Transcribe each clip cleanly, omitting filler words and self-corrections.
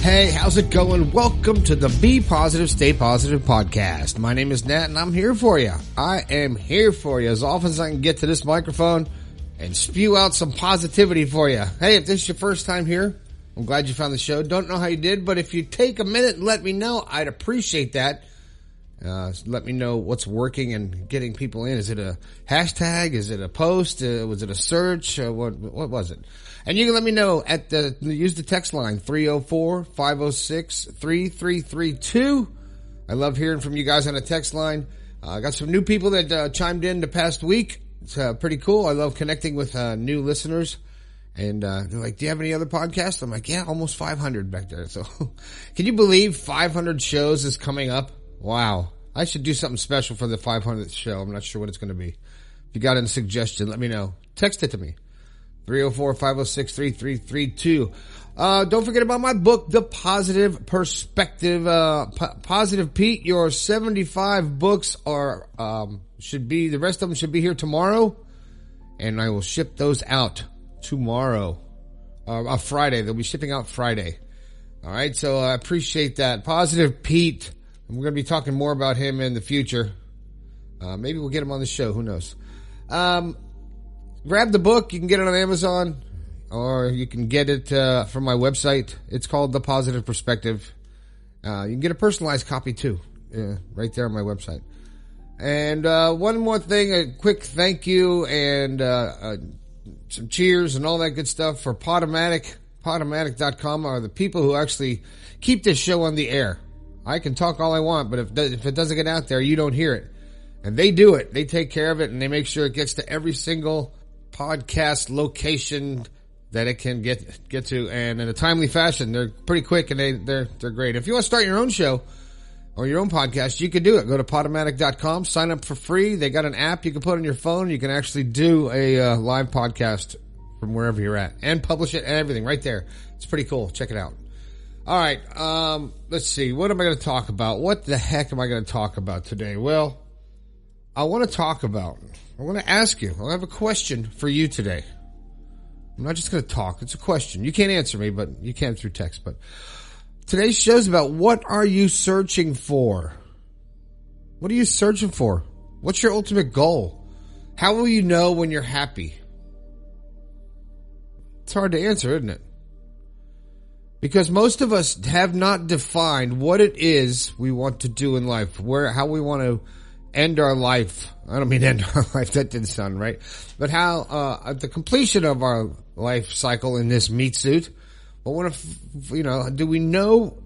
Hey, how's it going? Welcome to the Be Positive, Stay Positive podcast. My name is Nat and I'm here for you. I am here for you as often as I can get to this microphone and spew out some positivity for you. Hey, if this is your first time here, I'm glad you found the show. Don't know how you did, but if you take a minute and let me know, I'd appreciate that. Let me know what's working and getting people in. Is it a hashtag? Is it a post? Was it a search? What was it? And you can let me know use the text line 304-506-3332. I love hearing from you guys on the text line. I got some new people that chimed in the past week. It's pretty cool. I love connecting with new listeners. And they're like, do you have any other podcasts? I'm like, yeah, almost 500 back there. So can you believe 500 shows is coming up? Wow. I should do something special for the 500th show. I'm not sure what it's going to be. If you got a suggestion, let me know. Text it to me. 304-506-3332. Don't forget about my book, The Positive Perspective. Positive Pete, your 75 books are, the rest of them should be here tomorrow. And I will ship those out tomorrow. Friday. They'll be shipping out Friday. All right. So I appreciate that. Positive Pete. We're going to be talking more about him in the future. Maybe we'll get him on the show. Who knows? Grab the book. You can get it on Amazon or you can get it from my website. It's called The Positive Perspective. You can get a personalized copy too, right there on my website. And one more thing, a quick thank you and some cheers and all that good stuff for Podomatic. Podomatic.com are the people who actually keep this show on the air. I can talk all I want, but if it doesn't get out there, you don't hear it. And they do it. They take care of it, and they make sure it gets to every single podcast location that it can get to, and in a timely fashion. They're pretty quick, and they're great. If you want to start your own show or your own podcast, you can do it. Go to Podomatic.com, sign up for free. They got an app you can put on your phone. You can actually do a live podcast from wherever you're at and publish it and everything right there. It's pretty cool. Check it out. All right, let's see. What am I going to talk about? What the heck am I going to talk about today? Well, I want to ask you. I have a question for you today. I'm not just going to talk. It's a question. You can't answer me, but you can through text. But today's show is about what are you searching for? What are you searching for? What's your ultimate goal? How will you know when you're happy? It's hard to answer, isn't it? Because most of us have not defined what it is we want to do in life, how we want to end our life. I don't mean end our life, that didn't sound right. But how, at the completion of our life cycle in this meat suit, well, do we know,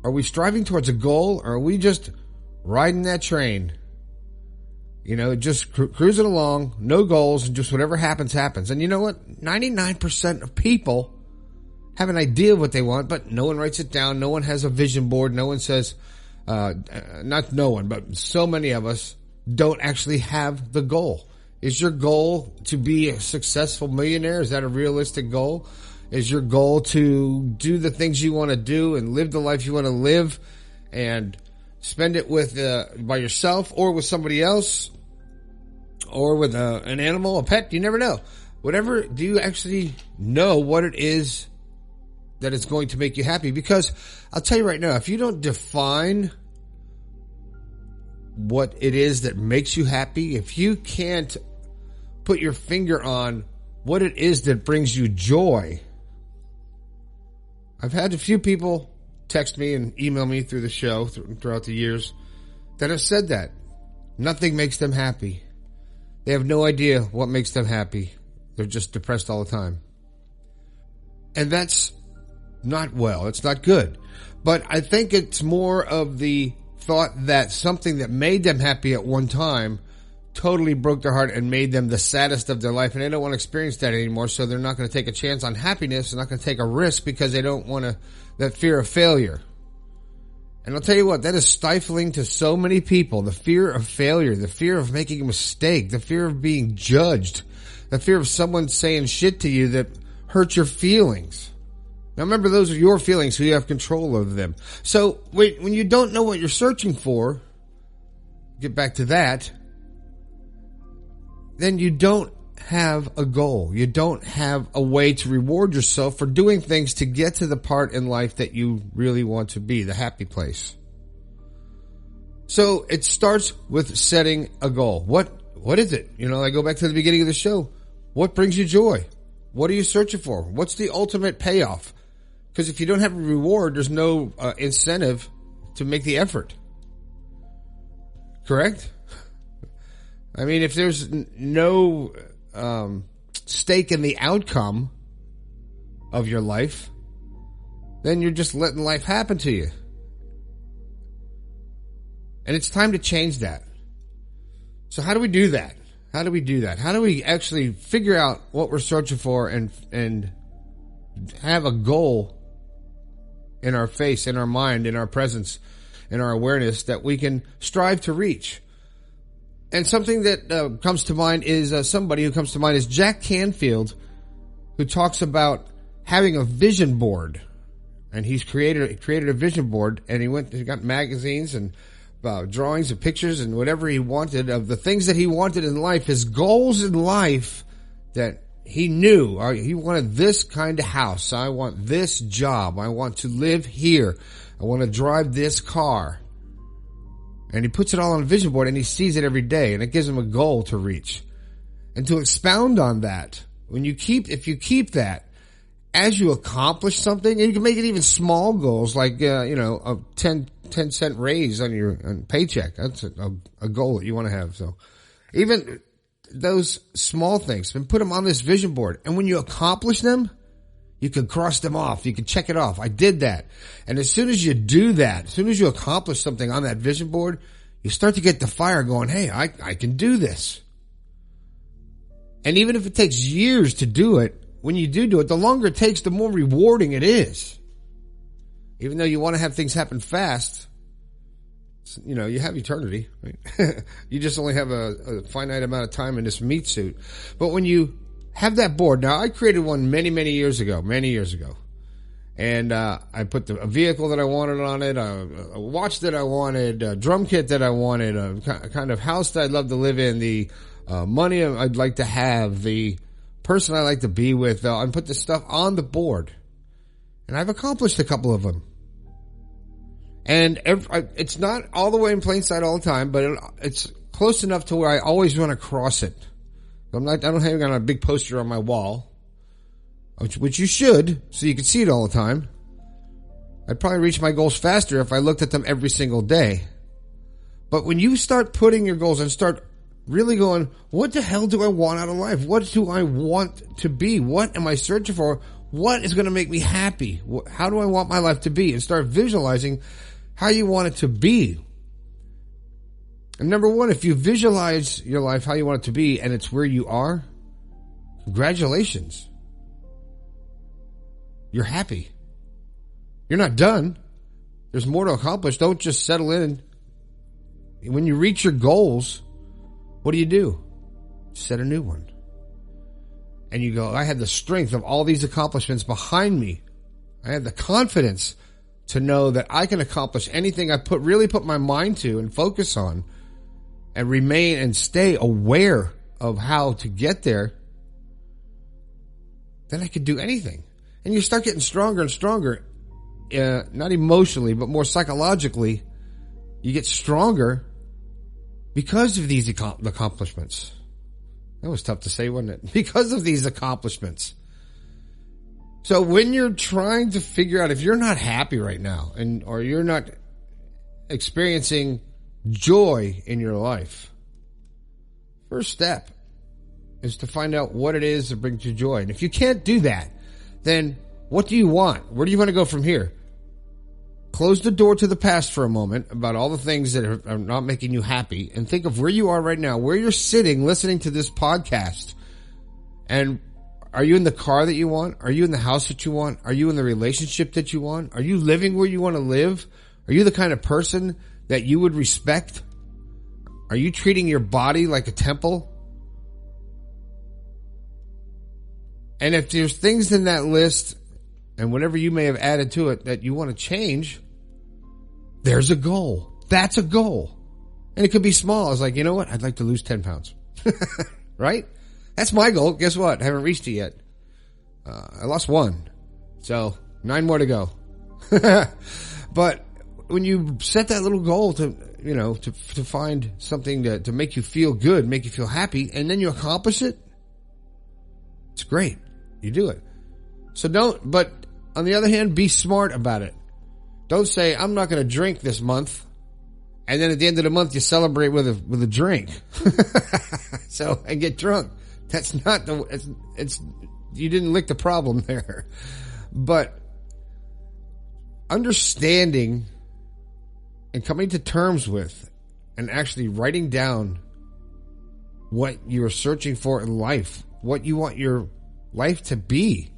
are we striving towards a goal, or are we just riding that train? Just cruising along, no goals, and just whatever happens, happens. And you know what? 99% of people have an idea of what they want, but no one writes it down. No one has a vision board. No one says, not no one, but so many of us don't actually have the goal. Is your goal to be a successful millionaire? Is that a realistic goal? Is your goal to do the things you want to do and live the life you want to live and spend it with, by yourself or with somebody else or with an animal, a pet? You never know. Whatever, do you actually know what it is that is going to make you happy? Because I'll tell you right now, if you don't define what it is that makes you happy, if you can't put your finger on what it is that brings you joy. I've had a few people text me and email me through the show throughout the years that have said that nothing makes them happy. They have no idea what makes them happy. They're just depressed all the time. And that's not well. It's not good. But I think it's more of the thought that something that made them happy at one time totally broke their heart and made them the saddest of their life, and they don't want to experience that anymore, so they're not going to take a chance on happiness. They're not going to take a risk because they don't want that fear of failure. And I'll tell you what, that is stifling to so many people. The fear of failure, the fear of making a mistake, the fear of being judged, the fear of someone saying shit to you that hurts your feelings. Now remember, those are your feelings, so you have control over them. So when you don't know what you're searching for, get back to that, then you don't have a goal. You don't have a way to reward yourself for doing things to get to the part in life that you really want to be, the happy place. So it starts with setting a goal. What is it? I go back to the beginning of the show. What brings you joy? What are you searching for? What's the ultimate payoff? Because if you don't have a reward, there's no incentive to make the effort. Correct? I mean, if there's no stake in the outcome of your life, then you're just letting life happen to you. And it's time to change that. So how do we do that? How do we actually figure out what we're searching for and have a goal in our face, in our mind, in our presence, in our awareness that we can strive to reach? And something that comes to mind is somebody who comes to mind is Jack Canfield, who talks about having a vision board. And he's created a vision board, and he got magazines and drawings and pictures and whatever he wanted of the things that he wanted in life, his goals in life that he knew. He wanted this kind of house. I want this job. I want to live here. I want to drive this car. And he puts it all on a vision board, and he sees it every day, and it gives him a goal to reach. And to expound on that, if you keep that, as you accomplish something, and you can make it even small goals, like, a 10-cent raise on your paycheck. That's a goal that you want to have. So even those small things, and put them on this vision board. And when you accomplish them, you can cross them off. You can check it off. I did that. And as soon as you do that, as soon as you accomplish something on that vision board, you start to get the fire going, hey, I can do this. And even if it takes years to do it, when you do it, the longer it takes, the more rewarding it is. Even though you want to have things happen fast, you have eternity, right? You just only have a finite amount of time in this meat suit. But when you have that board, now I created one many years ago. And I put a vehicle that I wanted on it, a watch that I wanted, a drum kit that I wanted, a kind of house that I'd love to live in, the money I'd like to have, the person I like to be with, and put this stuff on the board. And I've accomplished a couple of them. And it's not all the way in plain sight all the time, but it's close enough to where I always run across it. I don't have a big poster on my wall, which you should, so you can see it all the time. I'd probably reach my goals faster if I looked at them every single day. But when you start putting your goals and start really going, what the hell do I want out of life? What do I want to be? What am I searching for? What is going to make me happy? How do I want my life to be? And start visualizing how you want it to be. And number one, if you visualize your life how you want it to be and it's where you are, congratulations. You're happy. You're not done. There's more to accomplish. Don't just settle in. When you reach your goals, what do? Set a new one. And you go, I had the strength of all these accomplishments behind me. I had the confidence to know that I can accomplish anything I really put my mind to and focus on, and remain and stay aware of how to get there. Then I could do anything. And you start getting stronger and stronger, not emotionally, but more psychologically. You get stronger because of these accomplishments. That was tough to say, wasn't it? Because of these accomplishments. So when you're trying to figure out, if you're not happy right now, or you're not experiencing joy in your life, first step is to find out what it is that brings you joy. And if you can't do that, then what do you want? Where do you want to go from here? Close the door to the past for a moment about all the things that are not making you happy, and think of where you are right now, where you're sitting listening to this podcast. And are you in the car that you want? Are you in the house that you want? Are you in the relationship that you want? Are you living where you want to live? Are you the kind of person that you would respect? Are you treating your body like a temple? And if there's things in that list, and whatever you may have added to it, that you want to change, there's a goal. That's a goal. And it could be small. It's like, you know what? I'd like to lose 10 pounds. Right? That's my goal. Guess what? I haven't reached it yet. I lost 1. So 9 more to go. But when you set that little goal to find something to make you feel good, make you feel happy, and then you accomplish it, it's great. You do it. So but on the other hand, be smart about it. Don't say, I'm not going to drink this month. And then at the end of the month, you celebrate with a drink. And get drunk. That's not you didn't lick the problem there. But understanding and coming to terms with and actually writing down what you're searching for in life, what you want your life to be,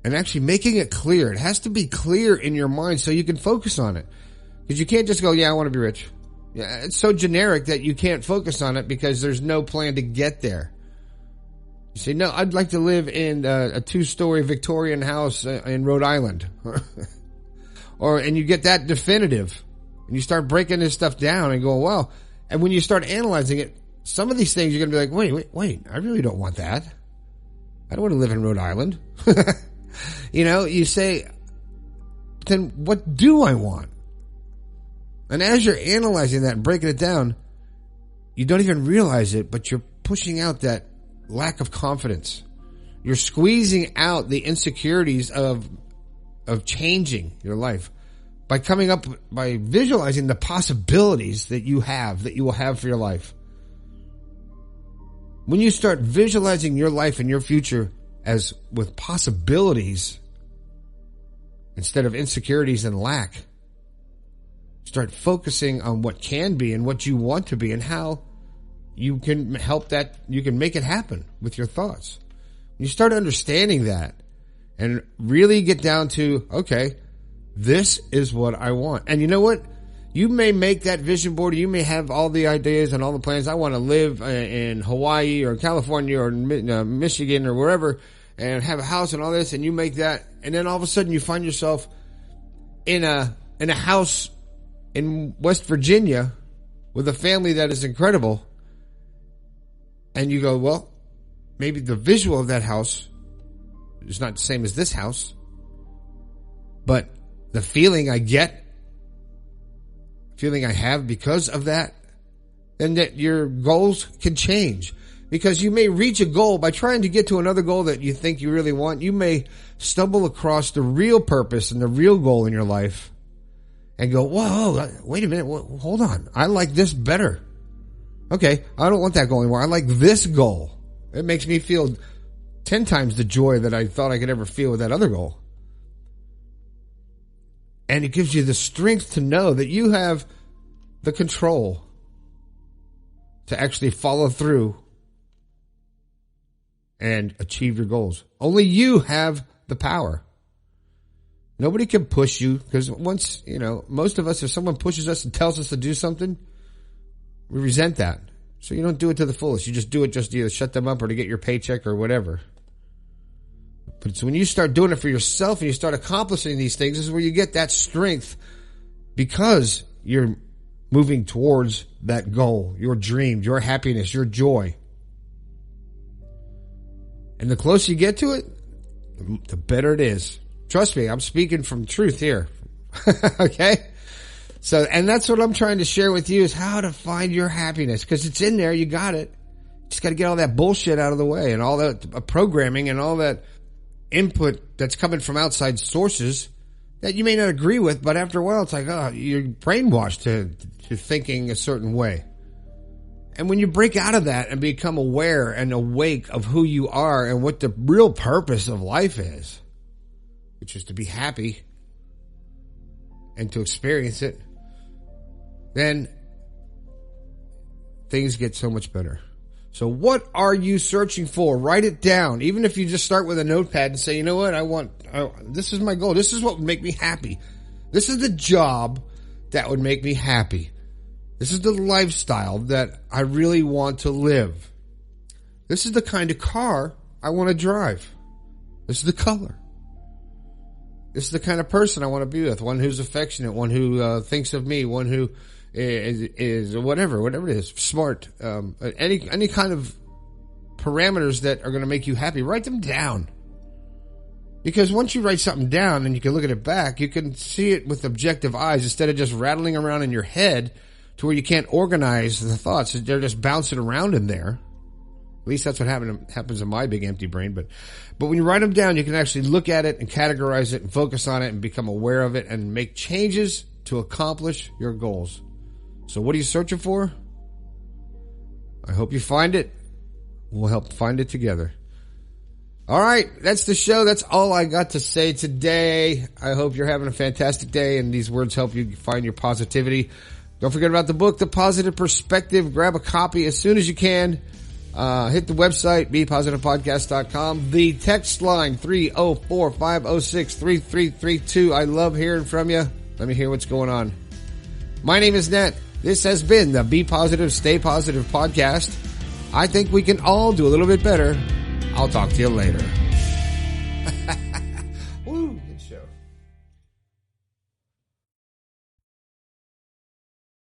and actually making it clear. It has to be clear in your mind so you can focus on it. Because you can't just go, I want to be rich. Yeah, it's so generic that you can't focus on it because there's no plan to get there. You say, no, I'd like to live in a 2-story Victorian house in Rhode Island. And you get that definitive. And you start breaking this stuff down and go, wow. And when you start analyzing it, some of these things you're going to be like, wait, I really don't want that. I don't want to live in Rhode Island. You say, then what do I want? And as you're analyzing that and breaking it down, you don't even realize it, but you're pushing out that lack of confidence. You're squeezing out the insecurities of changing your life by visualizing the possibilities that you will have for your life. When you start visualizing your life and your future as with possibilities instead of insecurities and lack, start focusing on what can be and what you want to be and how you can you can make it happen with your thoughts. When you start understanding that and really get down to, okay, this is what I want. And you know what? You may make that vision board. You may have all the ideas and all the plans. I want to live in Hawaii or California or Michigan or wherever and have a house and all this. And you make that. And then all of a sudden you find yourself in a house in West Virginia with a family that is incredible. And you go, well, maybe the visual of that house is not the same as this house, but the feeling I have because of that, then that your goals can change. Because you may reach a goal by trying to get to another goal that you think you really want. You may stumble across the real purpose and the real goal in your life and go, whoa, wait a minute, hold on. I like this better. Okay, I don't want that goal anymore. I like this goal. It makes me feel 10 times the joy that I thought I could ever feel with that other goal. And it gives you the strength to know that you have the control to actually follow through and achieve your goals. Only you have the power. Nobody can push you, because once, most of us, if someone pushes us and tells us to do something, we resent that. So you don't do it to the fullest. You just do it just to either shut them up or to get your paycheck or whatever. But it's when you start doing it for yourself and you start accomplishing these things, this is where you get that strength, because you're moving towards that goal, your dream, your happiness, your joy. And the closer you get to it, the better it is. Trust me, I'm speaking from truth here. Okay? So, and that's what I'm trying to share with you, is how to find your happiness, because it's in there. You got it. Just got to get all that bullshit out of the way and all that programming and all that input that's coming from outside sources that you may not agree with, but after a while it's like, you're brainwashed to thinking a certain way. And when you break out of that and become aware and awake of who you are and what the real purpose of life is, which is to be happy and to experience it, then things get so much better. So what are you searching for? Write it down. Even if you just start with a notepad and say, you know what, this is my goal. This is what would make me happy. This is the job that would make me happy. This is the lifestyle that I really want to live. This is the kind of car I want to drive. This is the color. This is the kind of person I want to be with. One who's affectionate, one who thinks of me, one who is whatever it is, smart, any kind of parameters that are going to make you happy, write them down. Because once you write something down and you can look at it back, you can see it with objective eyes instead of just rattling around in your head to where you can't organize the thoughts. They're just bouncing around in there. At least that's what happens in my big empty brain. But when you write them down, you can actually look at it and categorize it and focus on it and become aware of it and make changes to accomplish your goals. So what are you searching for? I hope you find it. We'll help find it together. All right, that's the show. That's all I got to say today. I hope you're having a fantastic day and these words help you find your positivity. Don't forget about the book, The Positive Perspective. Grab a copy as soon as you can. Hit the website, bepositivepodcast.com. The text line, 304-506-3332. I love hearing from you. Let me hear what's going on. My name is Nat. This has been the Be Positive, Stay Positive podcast. I think we can all do a little bit better. I'll talk to you later. Woo, good show.